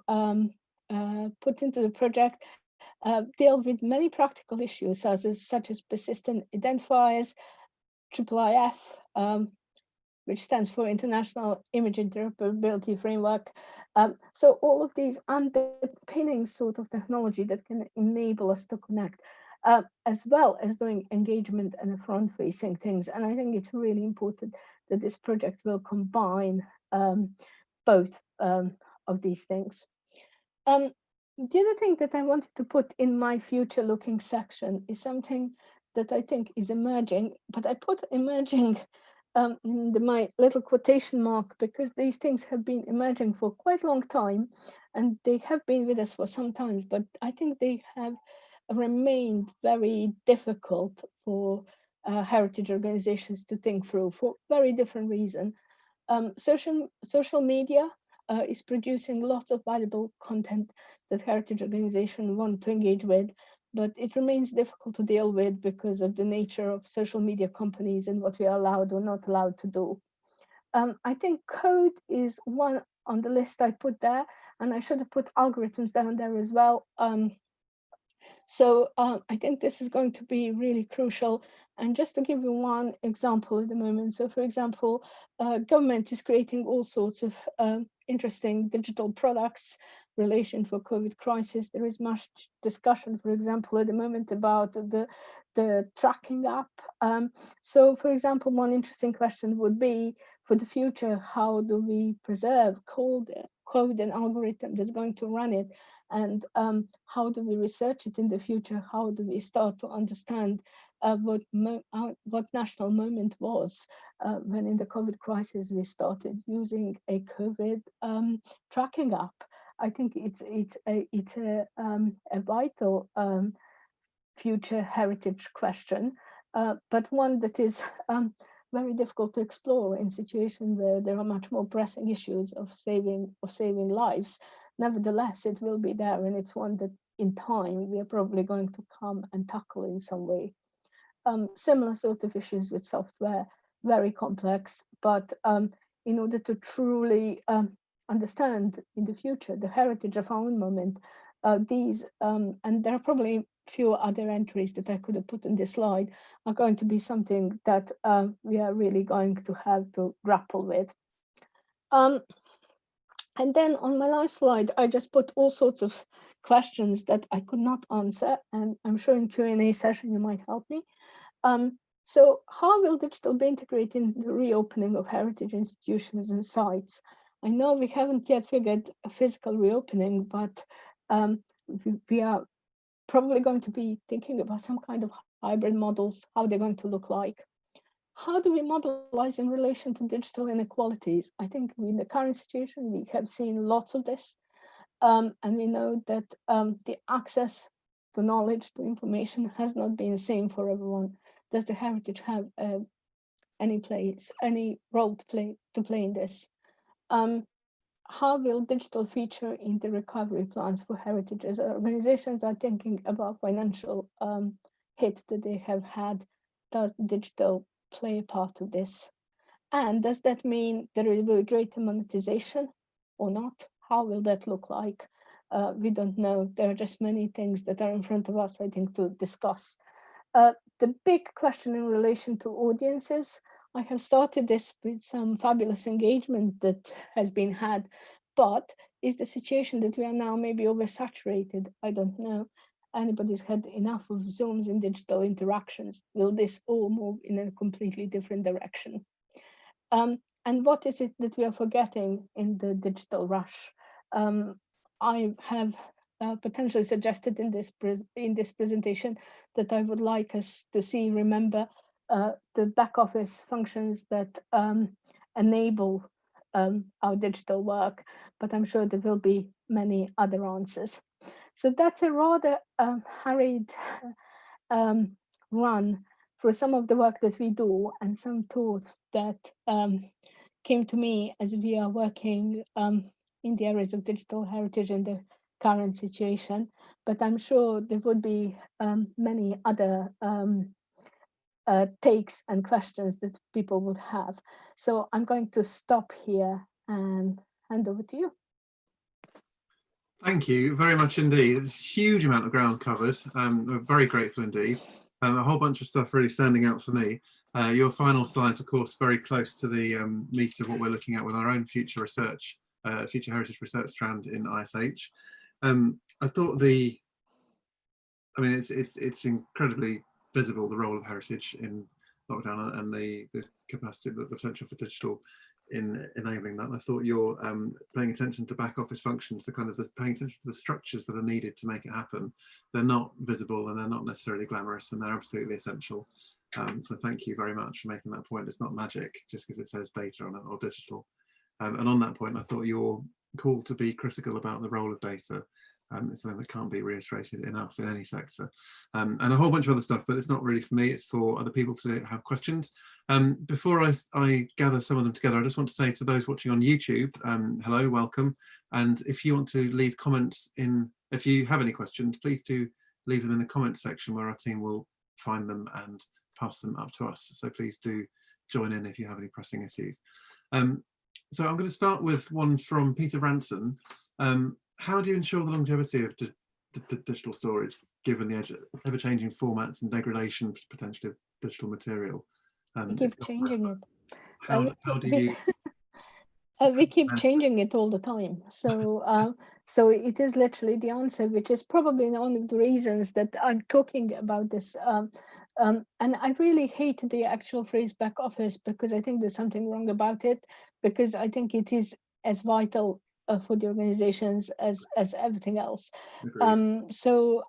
put into the project deal with many practical issues, such as persistent identifiers, IIIF, which stands for International Image Interoperability Framework. So all of these underpinning sort of technology that can enable us to connect, as well as doing engagement and front-facing things. And I think it's really important that this project will combine both of these things. The other thing that I wanted to put in my future-looking section is something that I think is emerging, but I put emerging in my little quotation mark because these things have been emerging for quite a long time and they have been with us for some time, but I think they have remained very difficult for heritage organizations to think through for very different reasons. Social media is producing lots of valuable content that heritage organizations want to engage with, but it remains difficult to deal with because of the nature of social media companies and what we are allowed or not allowed to do. I think code is one on the list I put there, and I should have put algorithms down there as well. So I think this is going to be really crucial. And just to give you one example at the moment, so for example, government is creating all sorts of interesting digital products relation for COVID crisis. There is much discussion, for example, at the moment about the tracking app. So for example, one interesting question would be for the future, how do we preserve code and algorithm that's going to run it? And how do we research it in the future? How do we start to understand what national moment was when in the COVID crisis we started using a COVID tracking app? I think it's a vital future heritage question, but one that is very difficult to explore in situations where there are much more pressing issues of saving lives. Nevertheless, it will be there, and it's one that in time we are probably going to come and tackle in some way. Similar sort of issues with software, very complex, but in order to truly understand in the future the heritage of our own moment, these, and there are probably few other entries that I could have put in this slide, are going to be something that we are really going to have to grapple with. And then on my last slide, I just put all sorts of questions that I could not answer, and I'm sure in Q&A session you might help me. So how will digital be integrated in the reopening of heritage institutions and sites? I know we haven't yet figured a physical reopening, but we are probably going to be thinking about some kind of hybrid models, how they're going to look like. How do we mobilize in relation to digital inequalities? I think in the current situation, we have seen lots of this. And we know that the access to knowledge, to information has not been the same for everyone. Does the heritage have any role to play in this? How will digital feature in the recovery plans for heritage? As organizations are thinking about financial hit that they have had, does digital play a part of this? And does that mean there will be greater monetization or not? How will that look like? We don't know. There are just many things that are in front of us, I think, to discuss. The big question in relation to audiences, I have started this with some fabulous engagement that has been had, but is the situation that we are now maybe oversaturated? I don't know. anybody's had enough of Zooms and digital interactions? Will this all move in a completely different direction? And what is it that we are forgetting in the digital rush? I have potentially suggested in this presentation that I would like us to see, remember, the back office functions that enable our digital work, but I'm sure there will be many other answers. So that's a rather hurried run through some of the work that we do and some thoughts that came to me as we are working in the areas of digital heritage in the current situation. But I'm sure there would be many other takes and questions that people would have. So I'm going to stop here and hand over to you. Thank you very much indeed. It's a huge amount of ground covered. We're very grateful indeed. A whole bunch of stuff really standing out for me. Your final slides, of course, very close to the meat of what we're looking at with our own future research, future heritage research strand in ISH. I thought it's incredibly visible, the role of heritage in lockdown and the capacity, the potential for digital in enabling that. And I thought you're paying attention to back office functions, paying attention to the structures that are needed to make it happen. They're not visible and they're not necessarily glamorous, and they're absolutely essential. So thank you very much for making that point. It's not magic just because it says data on it or digital. And on that point, I thought your call to be critical about the role of data is something that can't be reiterated enough in any sector. And a whole bunch of other stuff, but it's not really for me, it's for other people to have questions. Before I gather some of them together, I just want to say to those watching on YouTube, hello, welcome. And if you want to leave comments if you have any questions, please do leave them in the comments section where our team will find them and pass them up to us. So please do join in if you have any pressing issues. So I'm going to start with one from Peter Ranson. How do you ensure the longevity of digital storage, given the ever-changing formats and degradation potentially of digital material? We keep changing it. How do you? We keep changing it all the time. So, so it is literally the answer, which is probably one of the reasons that I'm talking about this. And I really hate the actual phrase back office because I think there's something wrong about it, because I think it is as vital for the organizations as everything else. So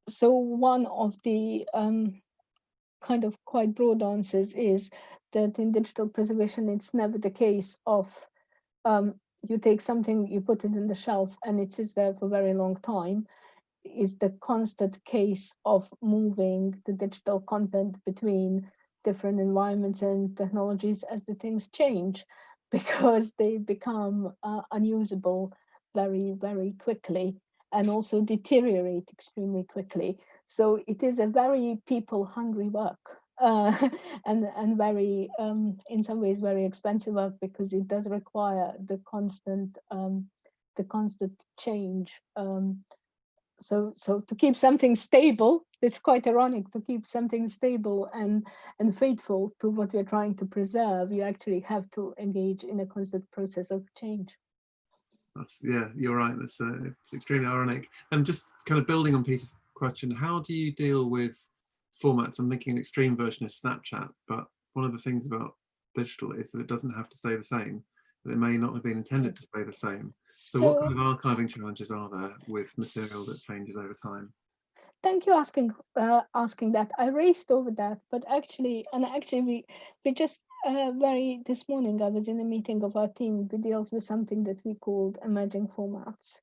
one of the kind of quite broad answers is that in digital preservation, it's never the case of you take something, you put it in the shelf and it sits there for a very long time. Is the constant case of moving the digital content between different environments and technologies as the things change, because they become unusable very, very quickly and also deteriorate extremely quickly. So it is a very people-hungry work and very, in some ways, very expensive work, because it does require the constant change. So to keep something stable, it's quite ironic to keep something stable and faithful to what we're trying to preserve. You actually have to engage in a constant process of change. Yeah, you're right. It's extremely ironic. And just kind of building on Peter's question, how do you deal with formats? I'm thinking an extreme version is Snapchat, but one of the things about digital is that it doesn't have to stay the same. That it may not have been intended to stay the same. So what kind of archiving challenges are there with material that changes over time? Thank you asking that. I raced over that, but actually we just this morning I was in a meeting of our team who deals with something that we called emerging formats.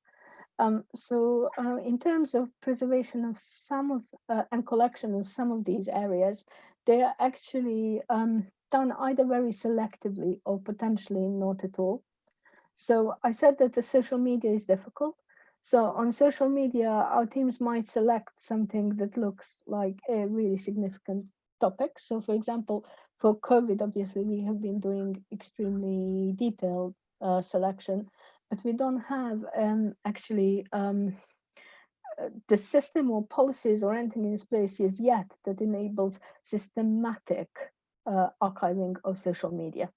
So in terms of preservation of some of and collection of some of these areas, they are actually done either very selectively or potentially not at all. So I said that the social media is difficult. So on social media, our teams might select something that looks like a really significant topic. So for example, for COVID, obviously, we have been doing extremely detailed selection, but we don't have actually the system or policies or anything in place yet that enables systematic archiving of social media.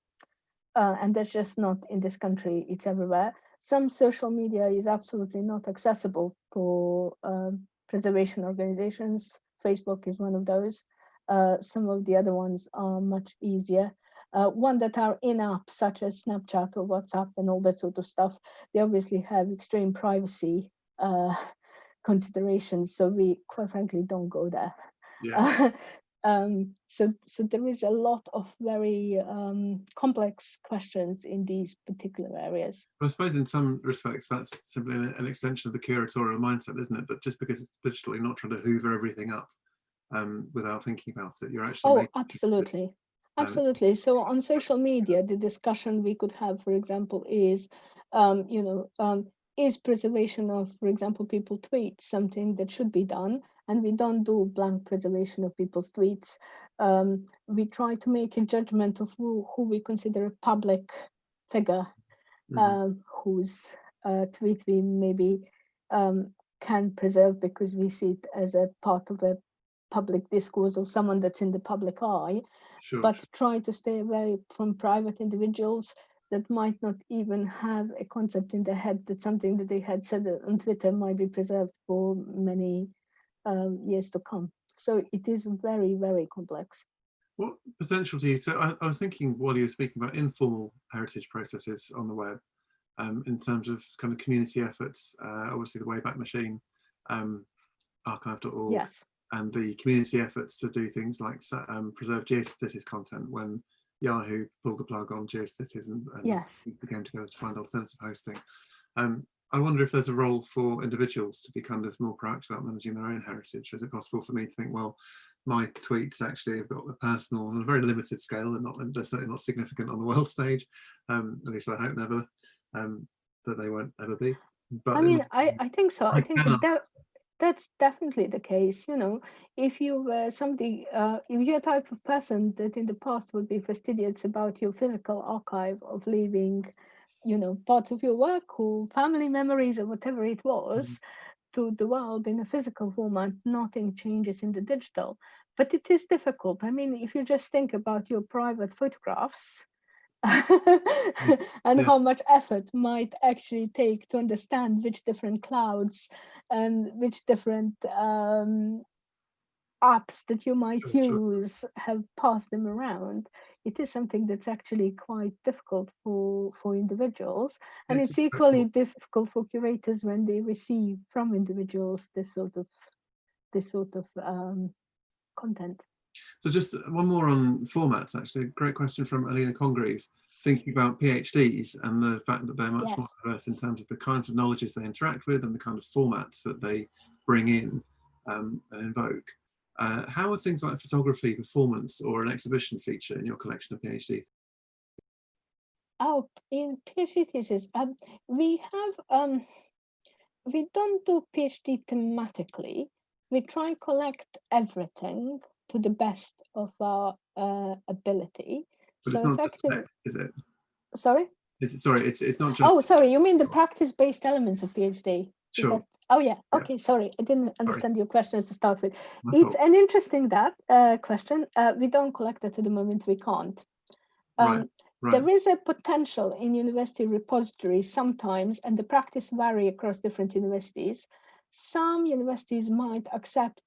And that's just not in this country, it's everywhere. Some social media is absolutely not accessible for preservation organizations. Facebook is one of those. Some of the other ones are much easier. One that are in-app, such as Snapchat or WhatsApp and all that sort of stuff, they obviously have extreme privacy considerations, so we quite frankly don't go there. Yeah. So there is a lot of very complex questions in these particular areas. I suppose in some respects that's simply an extension of the curatorial mindset, isn't it? That just because it's digital, you're not trying to hoover everything up without thinking about it. You're actually making absolutely. it, Absolutely. So on social media, the discussion we could have, for example, is, is preservation of, for example, people tweets something that should be done? And we don't do blank preservation of people's tweets. We try to make a judgment of who we consider a public figure, whose tweet we maybe can preserve because we see it as a part of a public discourse of someone that's in the public eye, sure. But try to stay away from private individuals that might not even have a concept in their head that something that they had said on Twitter might be preserved for many years to come. So it is very, very complex. What potential do you, so I was thinking while you were speaking about informal heritage processes on the web, in terms of kind of community efforts, obviously the Wayback Machine, archive.org, yes. and the community efforts to do things like preserve GeoCities content when Yahoo pulled the plug on GeoCities and yes. we came together to find alternative hosting. I wonder if there's a role for individuals to be kind of more proactive about managing their own heritage. Is it possible for me to think, well, my tweets actually have got a personal on a very limited scale and they're certainly not significant on the world stage, at least I hope never, that they won't ever be. But I mean, I think so. I think that's definitely the case. If you were somebody, if you're a type of person that in the past would be fastidious about your physical archive of leaving, parts of your work or family memories or whatever it was to the world in a physical format, nothing changes in the digital. But it is difficult. I mean, if you just think about your private photographs, and how much effort might actually take to understand which different clouds and which different apps that you might use have passed them around. It is something that's actually quite difficult for individuals, and it's equally difficult for curators when they receive from individuals this sort of content. So just one more on formats, actually. A great question from Alina Congreve, thinking about PhDs and the fact that they're much more diverse in terms of the kinds of knowledges they interact with and the kind of formats that they bring in and invoke. How would things like photography, performance, or an exhibition feature in your collection of PhD? Oh, in PhD thesis, we don't do PhD thematically. We try and collect everything to the best of our ability. But so it's not effectively, just text, is it? Sorry? It's not just... Oh, sorry, you mean the practice-based elements of PhD? Sure. Oh, yeah. Okay, sorry. I didn't understand your questions to start with. It's an interesting question. We don't collect it at the moment. We can't. Right. There is a potential in university repositories sometimes, and the practice vary across different universities. Some universities might accept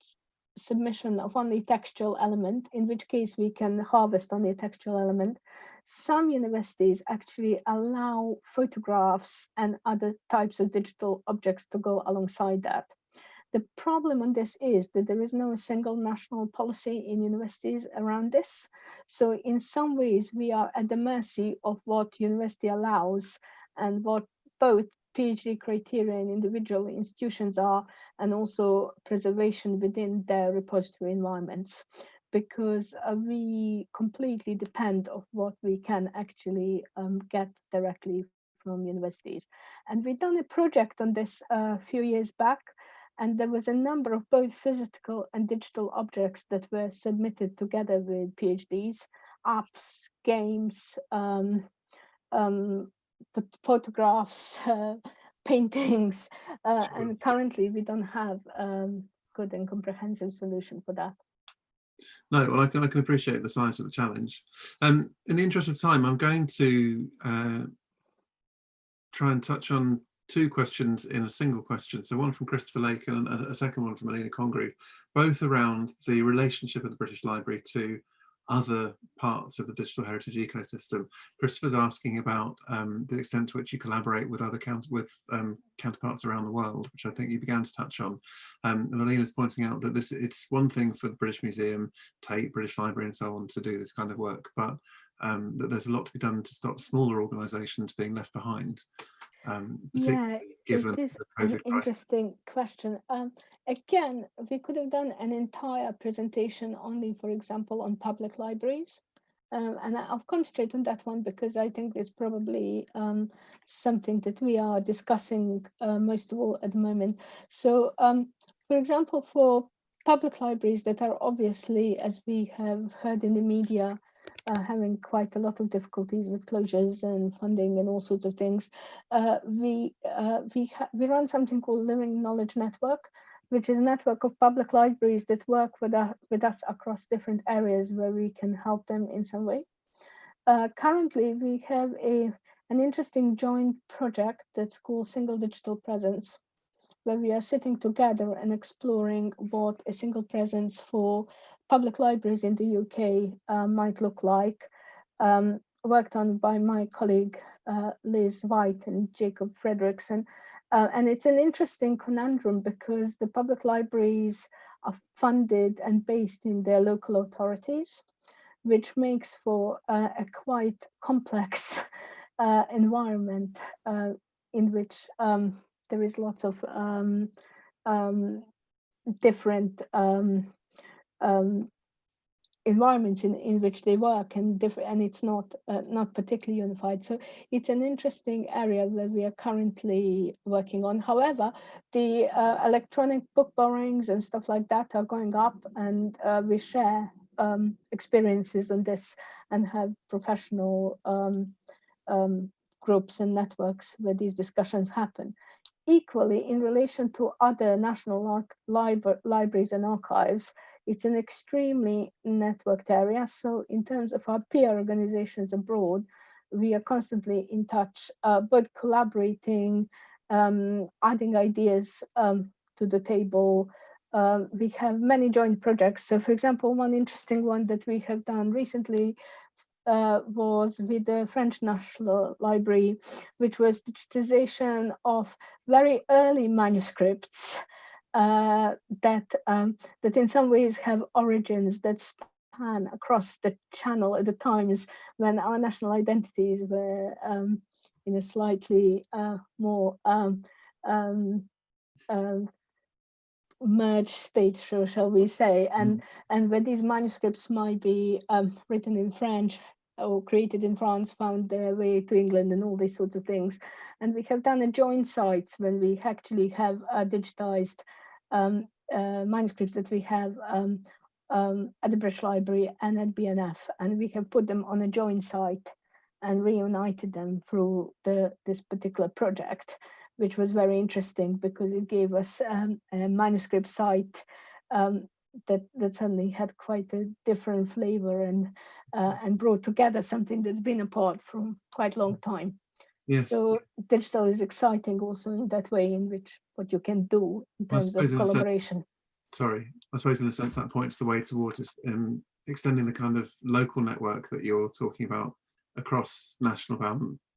submission of only textual element, in which case we can harvest only a textual element. Some universities actually allow photographs and other types of digital objects to go alongside that. The problem on this is that there is no single national policy in universities around this. So in some ways, we are at the mercy of what university allows and what both PhD criteria in individual institutions are, and also preservation within their repository environments, because we completely depend on what we can actually get directly from universities. And we've done a project on this a few years back, and there was a number of both physical and digital objects that were submitted together with PhDs, apps, games, photographs, paintings, and currently we don't have good and comprehensive solution for that. No, well, I can appreciate the size of the challenge. In the interest of time, I'm going to try and touch on two questions in a single question. So one from Christopher Lake and a second one from Alina Congreve, both around the relationship of the British Library to other parts of the digital heritage ecosystem. Christopher's asking about the extent to which you collaborate with other counterparts around the world, which I think you began to touch on. And Alina's pointing out that it's one thing for the British Museum, Tate, British Library and so on to do this kind of work, but that there's a lot to be done to stop smaller organisations being left behind. Yeah, Given it is the an COVID crisis. interesting question. Again, we could have done an entire presentation only, for example, on public libraries. And I'll concentrate on that one because I think it's probably something that we are discussing most of all at the moment. So, for example, for public libraries that are obviously, as we have heard in the media, having quite a lot of difficulties with closures and funding and all sorts of things, we run something called Living Knowledge Network, which is a network of public libraries that work with us across different areas where we can help them in some way. Currently, we have an interesting joint project that's called Single Digital Presence, where we are sitting together and exploring what a single presence for public libraries in the UK might look like, worked on by my colleague Liz White and Jacob Frederickson. And it's an interesting conundrum because the public libraries are funded and based in their local authorities, which makes for a quite complex environment in which there is lots of different environments in which they work, and it's not particularly unified. So it's an interesting area where we are currently working on. However, the electronic book borrowings and stuff like that are going up, and we share experiences on this and have professional groups and networks where these discussions happen. Equally, in relation to other national libraries and archives, it's an extremely networked area. So in terms of our peer organizations abroad, we are constantly in touch, but collaborating, adding ideas to the table. We have many joint projects. So for example, one interesting one that we have done recently was with the French National Library, which was digitization of very early manuscripts that in some ways have origins that span across the channel at the times when our national identities were in a slightly more merged state, shall we say, and where these manuscripts might be written in French or created in France, found their way to England and all these sorts of things. And we have done a joint site when we actually have digitized manuscripts that we have at the British Library and at BNF, and we have put them on a joint site and reunited them through this particular project, which was very interesting because it gave us a manuscript site that suddenly had quite a different flavor and brought together something that's been apart for quite a long time. Yes. So digital is exciting also in that way, in which what you can do in terms of collaboration. I suppose in a sense that points the way towards extending the kind of local network that you're talking about across national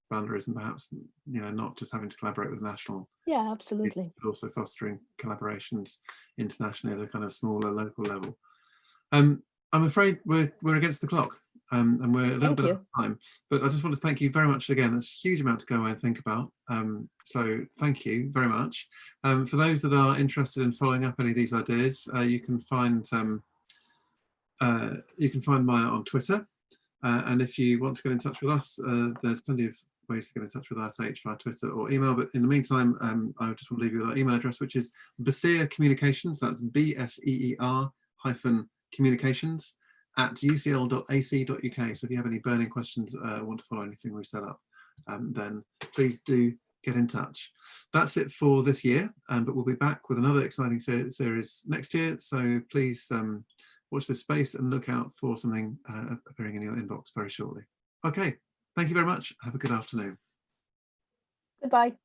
boundaries, and perhaps not just having to collaborate with national. Yeah, absolutely. But also fostering collaborations internationally at a kind of smaller local level. I'm afraid we're against the clock, and we're a little bit out of time. But I just want to thank you very much again. It's a huge amount to go away and think about. So thank you very much. For those that are interested in following up any of these ideas, you can find Maya on Twitter. And if you want to get in touch with us, there's plenty of ways to get in touch with us, via Twitter or email. But in the meantime, I just want to leave you with our email address, which is Beseer Communications. That's BSEER-communications @ucl.ac.uk. So if you have any burning questions, want to follow anything we've set up, then please do get in touch. That's it for this year, but we'll be back with another exciting series next year. So please watch this space and look out for something appearing in your inbox very shortly. Okay, thank you very much. Have a good afternoon. Goodbye.